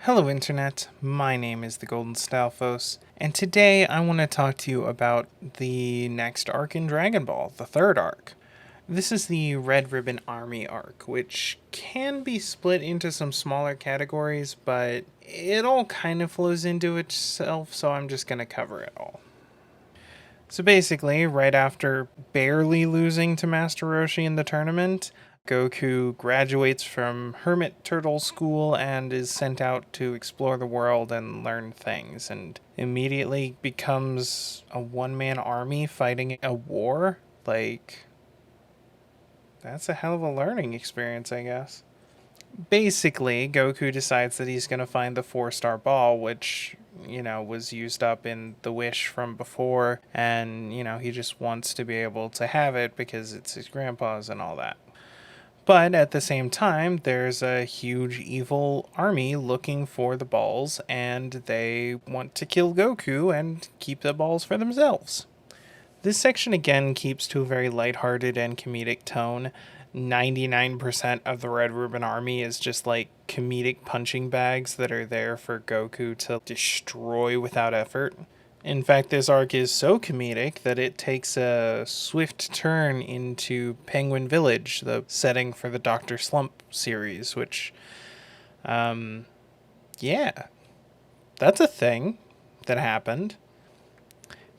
Hello Internet, my name is the Golden Stalfos, and today I want to talk to you about the next arc in Dragon Ball, the third arc. This is the Red Ribbon Army arc, which can be split into some smaller categories, but it all kind of flows into itself, so I'm just going to cover it all. So basically, right after barely losing to Master Roshi in the tournament, Goku graduates from Hermit Turtle School and is sent out to explore the world and learn things, and immediately becomes a one-man army fighting a war. That's a hell of a learning experience, I guess. Basically, Goku decides that he's going to find the 4-star ball, which, was used up in the wish from before, and, he just wants to be able to have it because it's his grandpa's and all that. But at the same time, there's a huge evil army looking for the balls, and they want to kill Goku and keep the balls for themselves. This section again keeps to a very lighthearted and comedic tone. 99% of the Red Ribbon Army is just like comedic punching bags that are there for Goku to destroy without effort. In fact, this arc is so comedic that it takes a swift turn into Penguin Village, the setting for the Dr. Slump series, which, yeah, that's a thing that happened.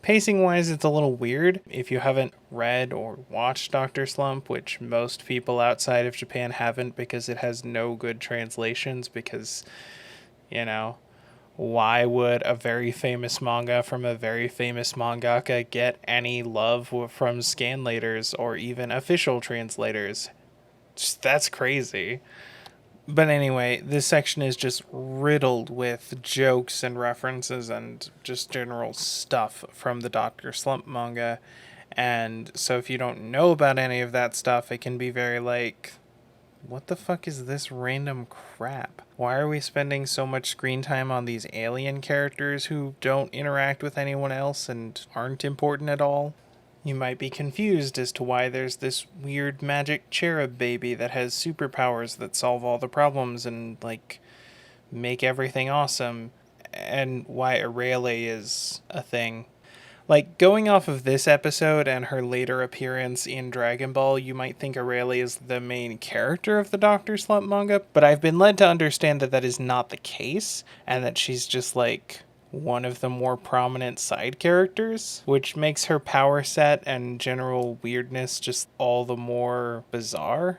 Pacing wise, it's a little weird. If you haven't read or watched Dr. Slump, which most people outside of Japan haven't because it has no good translations, because, why would a very famous manga from a very famous mangaka get any love from scanlators or even official translators? That's crazy. But anyway, this section is just riddled with jokes and references and just general stuff from the Dr. Slump manga. And so if you don't know about any of that stuff, it can be very what the fuck is this random crap? Why are we spending so much screen time on these alien characters who don't interact with anyone else and aren't important at all? You might be confused as to why there's this weird magic cherub baby that has superpowers that solve all the problems and, make everything awesome, and why Aurelie is a thing. Going off of this episode and her later appearance in Dragon Ball, you might think Aurelie is the main character of the Dr. Slump manga, but I've been led to understand that that is not the case, and that she's just, one of the more prominent side characters, which makes her power set and general weirdness just all the more bizarre.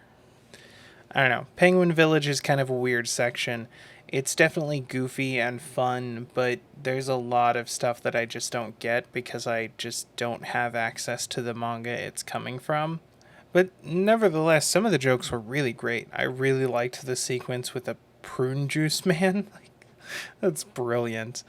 I don't know. Penguin Village is kind of a weird section. It's definitely goofy and fun, but there's a lot of stuff that I just don't get because I just don't have access to the manga it's coming from. But nevertheless, some of the jokes were really great. I really liked the sequence with the prune juice man. That's brilliant.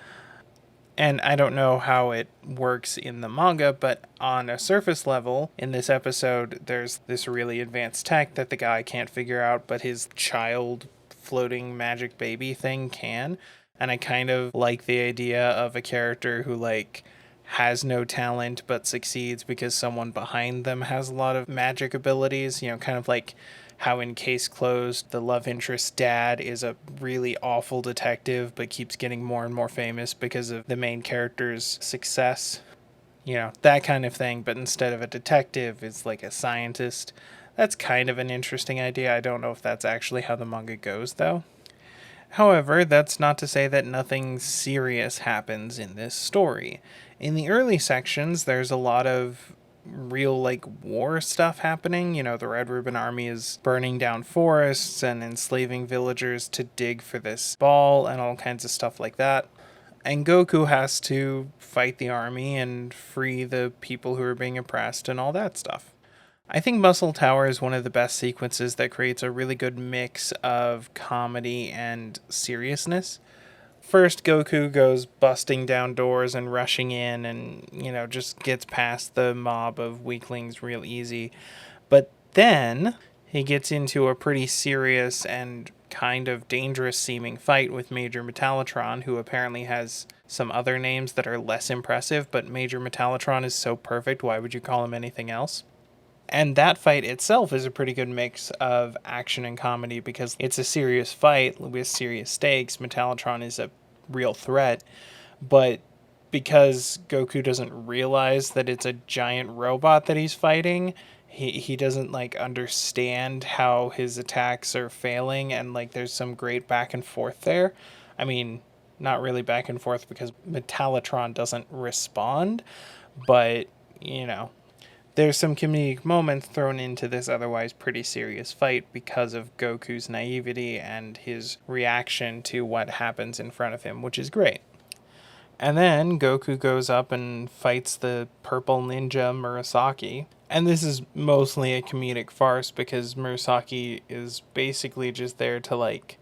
And I don't know how it works in the manga, but on a surface level, in this episode, there's this really advanced tech that the guy can't figure out, but his child floating magic baby thing can. And I kind of like the idea of a character who, has no talent but succeeds because someone behind them has a lot of magic abilities, kind of like how in Case Closed, the love interest's dad is a really awful detective but keeps getting more and more famous because of the main character's success. That kind of thing, but instead of a detective, it's like a scientist. That's kind of an interesting idea. I don't know if that's actually how the manga goes, though. However, that's not to say that nothing serious happens in this story. In the early sections, there's a lot of real war stuff happening. The Red Ribbon Army is burning down forests and enslaving villagers to dig for this ball and all kinds of stuff like that. And Goku has to fight the army and free the people who are being oppressed and all that stuff. I think Muscle Tower is one of the best sequences that creates a really good mix of comedy and seriousness. First, Goku goes busting down doors and rushing in and, just gets past the mob of weaklings real easy. But then he gets into a pretty serious and kind of dangerous seeming fight with Major Metallotron, who apparently has some other names that are less impressive, but Major Metallotron is so perfect, why would you call him anything else? And that fight itself is a pretty good mix of action and comedy because it's a serious fight with serious stakes. Metallatron is a real threat, but because Goku doesn't realize that it's a giant robot that he's fighting, he doesn't like understand how his attacks are failing, and like there's some great back and forth there. I mean, not really back and forth because Metallatron doesn't respond, but you know, there's some comedic moments thrown into this otherwise pretty serious fight because of Goku's naivety and his reaction to what happens in front of him, which is great. And then Goku goes up and fights the purple ninja Murasaki. And this is mostly a comedic farce because Murasaki is basically just there to like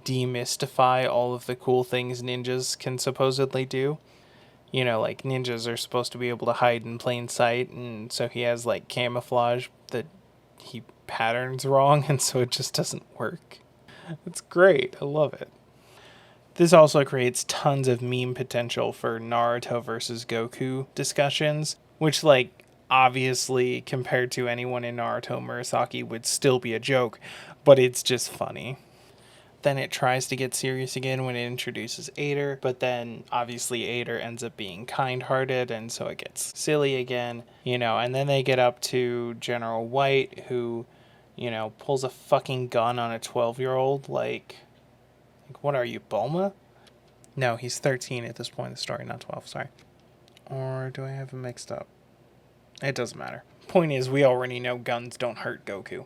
demystify all of the cool things ninjas can supposedly do. You know, like ninjas are supposed to be able to hide in plain sight, and so he has like camouflage that he patterns wrong, and so it just doesn't work. It's great. I love it. This also creates tons of meme potential for Naruto versus Goku discussions, which, like, obviously, compared to anyone in Naruto, Murasaki would still be a joke, but it's just funny. Then it tries to get serious again when it introduces Ader, but then obviously Ader ends up being kind-hearted, and so it gets silly again, you know, and then they get up to General White, who, you know, pulls a fucking gun on a 12-year-old, like, what are you, Bulma? No, he's 13 at this point in the story, not 12, sorry. Or do I have him mixed up? It doesn't matter. Point is, we already know guns don't hurt Goku.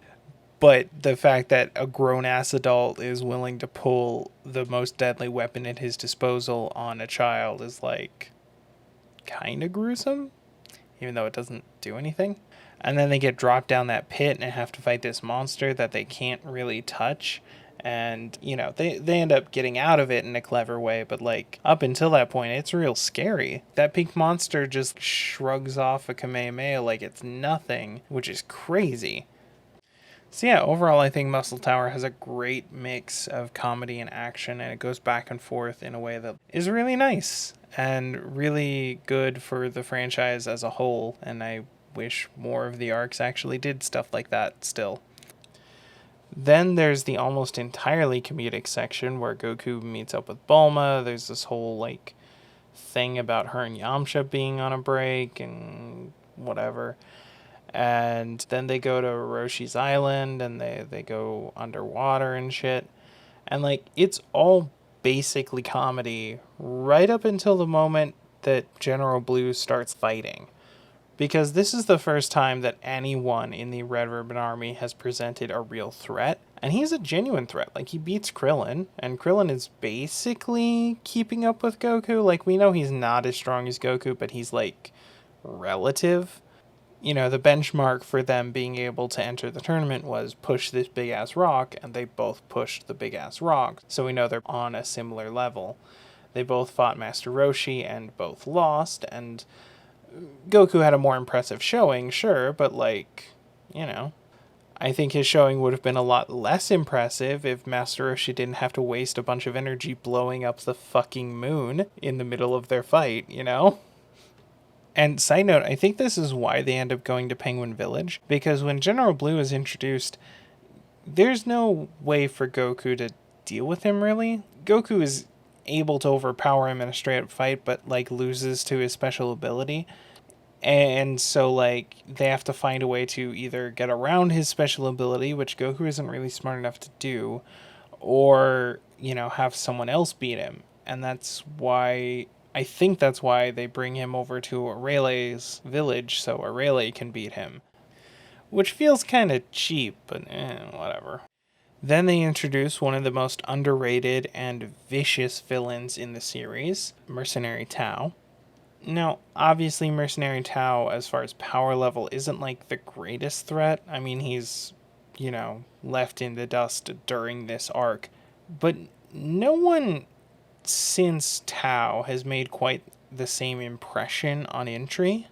But the fact that a grown-ass adult is willing to pull the most deadly weapon at his disposal on a child is, like, kind of gruesome, even though it doesn't do anything. And then they get dropped down that pit and have to fight this monster that they can't really touch. And, you know, they end up getting out of it in a clever way, but, like, up until that point, it's real scary. That pink monster just shrugs off a Kamehameha like it's nothing, which is crazy. So yeah, overall I think Muscle Tower has a great mix of comedy and action, and it goes back and forth in a way that is really nice and really good for the franchise as a whole, and I wish more of the arcs actually did stuff like that still. Then there's the almost entirely comedic section where Goku meets up with Bulma. There's this whole like thing about her and Yamcha being on a break and whatever. And then they go to Roshi's Island and they go underwater and shit. And like it's all basically comedy right up until the moment that General Blue starts fighting. Because this is the first time that anyone in the Red Ribbon Army has presented a real threat. And he's a genuine threat. Like, he beats Krillin, and Krillin is basically keeping up with Goku. Like, we know he's not as strong as Goku, but he's, like, relative. You know, the benchmark for them being able to enter the tournament was push this big-ass rock, and they both pushed the big-ass rock. So we know they're on a similar level. They both fought Master Roshi and both lost, and Goku had a more impressive showing, sure, but like, you know, I think his showing would have been a lot less impressive if Master Roshi didn't have to waste a bunch of energy blowing up the fucking moon in the middle of their fight, you know? And side note, I think this is why they end up going to Penguin Village, because when General Blue is introduced, there's no way for Goku to deal with him, really. Goku is able to overpower him in a straight-up fight, but, like, loses to his special ability. And so, like, they have to find a way to either get around his special ability, which Goku isn't really smart enough to do, or, you know, have someone else beat him. And that's why, I think that's why they bring him over to Aurele's village, so Aurele can beat him. Which feels kind of cheap, but whatever. Then they introduce one of the most underrated and vicious villains in the series, Mercenary Tao. Now, obviously Mercenary Tao, as far as power level, isn't like the greatest threat. I mean, he's, you know, left in the dust during this arc. But no one since Tao has made quite the same impression on entry.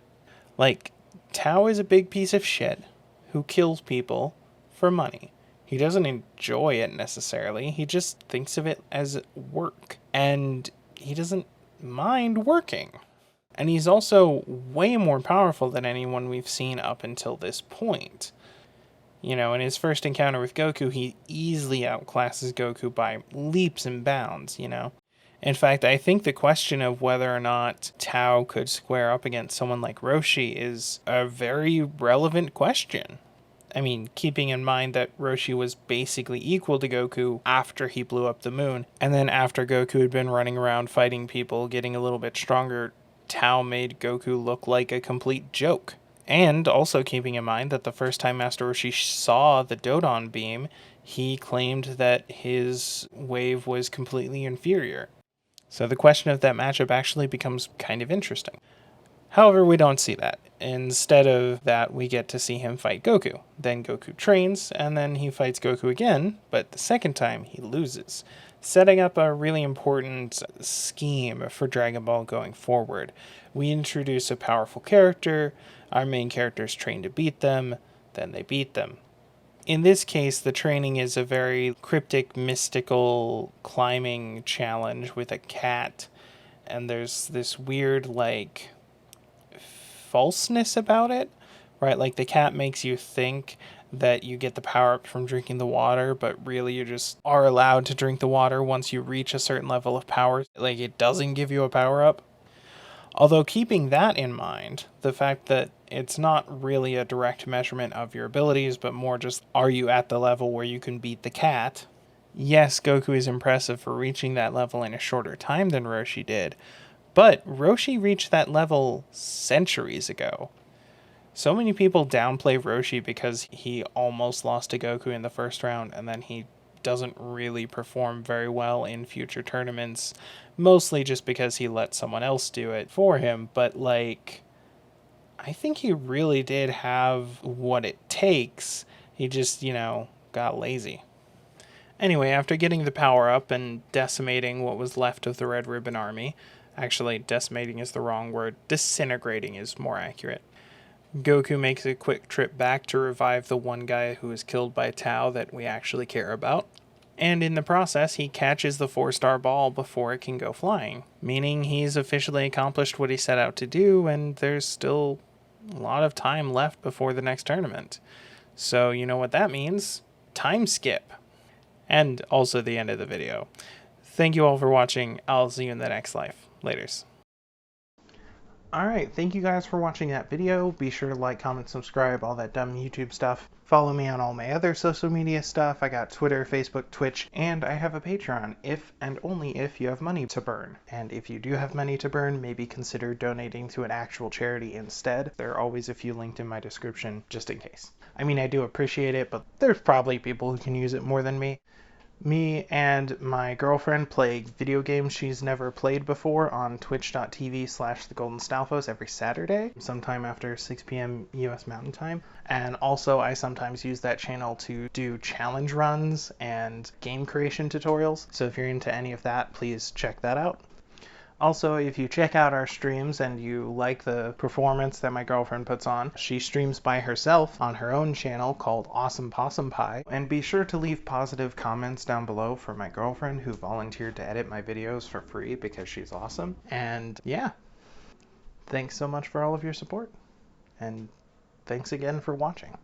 Like, Tao is a big piece of shit who kills people for money. He doesn't enjoy it necessarily. He just thinks of it as work. And he doesn't mind working. And he's also way more powerful than anyone we've seen up until this point. You know, in his first encounter with Goku, he easily outclasses Goku by leaps and bounds, you know? In fact, I think the question of whether or not Tao could square up against someone like Roshi is a very relevant question. I mean, keeping in mind that Roshi was basically equal to Goku after he blew up the moon, and then after Goku had been running around fighting people, getting a little bit stronger, Tao made Goku look like a complete joke. And also keeping in mind that the first time Master Roshi saw the Dodon beam, he claimed that his wave was completely inferior. So the question of that matchup actually becomes kind of interesting. However, we don't see that. Instead of that, we get to see him fight Goku. Then Goku trains, and then he fights Goku again, but the second time he loses, setting up a really important scheme for Dragon Ball going forward. We introduce a powerful character, our main characters train to beat them, then they beat them. In this case, the training is a very cryptic, mystical climbing challenge with a cat, and there's this weird, like, falseness about it, right? Like the cat makes you think that you get the power up from drinking the water, but really you just are allowed to drink the water once you reach a certain level of power. Like it doesn't give you a power up. Although keeping that in mind, the fact that it's not really a direct measurement of your abilities, but more just are you at the level where you can beat the cat? Yes, Goku is impressive for reaching that level in a shorter time than Roshi did, but Roshi reached that level centuries ago. So many people downplay Roshi because he almost lost to Goku in the first round, and then he doesn't really perform very well in future tournaments, mostly just because he let someone else do it for him. But, like, I think he really did have what it takes. He just, you know, got lazy. Anyway, after getting the power up and decimating what was left of the Red Ribbon Army, actually, decimating is the wrong word, disintegrating is more accurate. Goku makes a quick trip back to revive the one guy who was killed by Tao that we actually care about. And in the process, he catches the 4-star ball before it can go flying, meaning he's officially accomplished what he set out to do, and there's still a lot of time left before the next tournament. So you know what that means? Time skip. And also the end of the video. Thank you all for watching. I'll see you in the next life. Laters. Alright, thank you guys for watching that video. Be sure to like, comment, subscribe, all that dumb YouTube stuff. Follow me on all my other social media stuff. I got Twitter, Facebook, Twitch, and I have a Patreon, if and only if you have money to burn. And if you do have money to burn, maybe consider donating to an actual charity instead. There are always a few linked in my description, just in case. I mean, I do appreciate it, but there's probably people who can use it more than me. Me and my girlfriend play video games she's never played before on twitch.tv/thegoldenStalfos every Saturday, sometime after 6 p.m. US Mountain Time. And also I sometimes use that channel to do challenge runs and game creation tutorials. So if you're into any of that, please check that out. Also, if you check out our streams and you like the performance that my girlfriend puts on, she streams by herself on her own channel called Awesome Possum Pie. And be sure to leave positive comments down below for my girlfriend who volunteered to edit my videos for free because she's awesome. And yeah, thanks so much for all of your support. And thanks again for watching.